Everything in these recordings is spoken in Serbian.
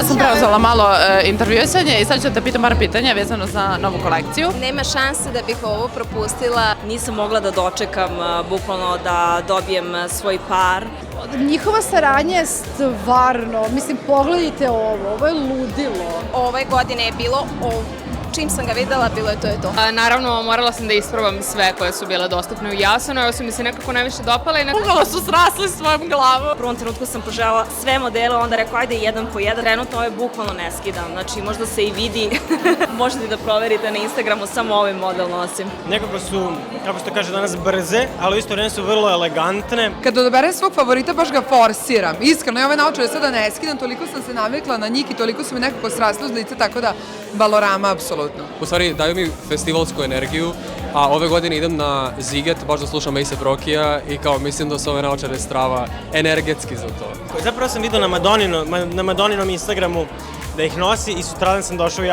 Ja sam preuzela malo intervjuisanje i sad ću te pitam par pitanja vezano za novu kolekciju. Nema šanse da bih ovo propustila. Nisam mogla da dočekam bukvalno da dobijem svoj par. Njihova saradnja je stvarno, mislim, pogledajte ovo je ludilo. Ove godine je bilo čim sam ga videla, bilo je to. Naravno, morala sam da isprobam sve koje su bile dostupne u Jasonu, ovo su mi se nekako najviše dopale i Bukvalno su srasli svojom glavom. U prvom trenutku sam poželjala sve modele, onda rekao ajde jedan po jedan. Trenutno ovo je bukvalno neskidan, znači možda se i vidi, možete da proverite na Instagramu, samo ovaj model nosim. Nekako su, kako se to kaže danas, brze, ali u isto vreme su vrlo elegantne. Kad odaberem svog favorita, baš ga forsiram. Iskreno, ja ove naočare sada ne skidam, toliko sam se navikla na njih i toliko su mi nekako srasli uz lice, tako da Valorama, apsolutno. U stvari, daju mi festivalsku energiju, a ove godine idem na Ziget, baš da slušam A$AP Rockija i kao mislim da su ove naočare strava energetski za to. Zapravo sam vidio na Madoninom Instagramu da ih nosi i sutradan sam došao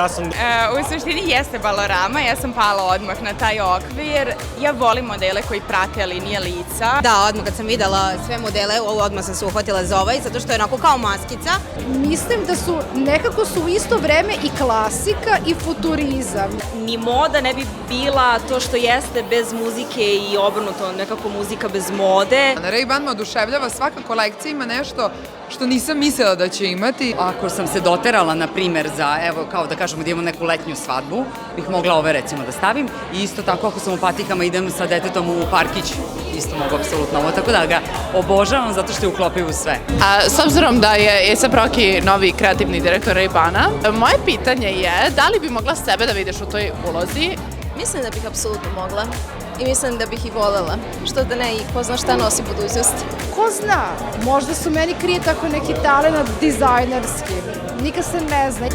U suštini jeste Valorama, ja sam pala odmah na taj okvir. Ja volim modele koji prate linije lica. Da, odmah kad sam videla sve modele, odmah sam se uhvatila za ovaj, zato što je onako kao maskica. Mislim da su, nekako su u isto vreme i klasika i futurizam. Ni moda ne bi bila to što jeste bez muzike i obrnuto, nekako muzika bez mode. Na Ray-Ban me oduševljava, svaka kolekcija ima nešto što nisam mislila da će imati. Ako sam se doterala, na primer, za, evo, kao da kažemo da imamo neku letnju svadbu, bih mogla ove recimo da stavim. I isto tako, ako sam u patikama, idem sa detetom u parkić, isto mogu apsolutno ovo, tako da ga obožavam zato što je uklopiv u sve. A s obzirom da je A$AP Rocky novi kreativni direktor Ray-Bana, moje pitanje je da li bi mogla sebe da vidiš u toj ulozi? Mislim da bih apsolutno mogla i mislim da bih i volela. Što da ne, i ko zna šta nosi budućnost. Ko zna, možda su meni krije tako neki talenat dizajnerski. Nikad se ne zna.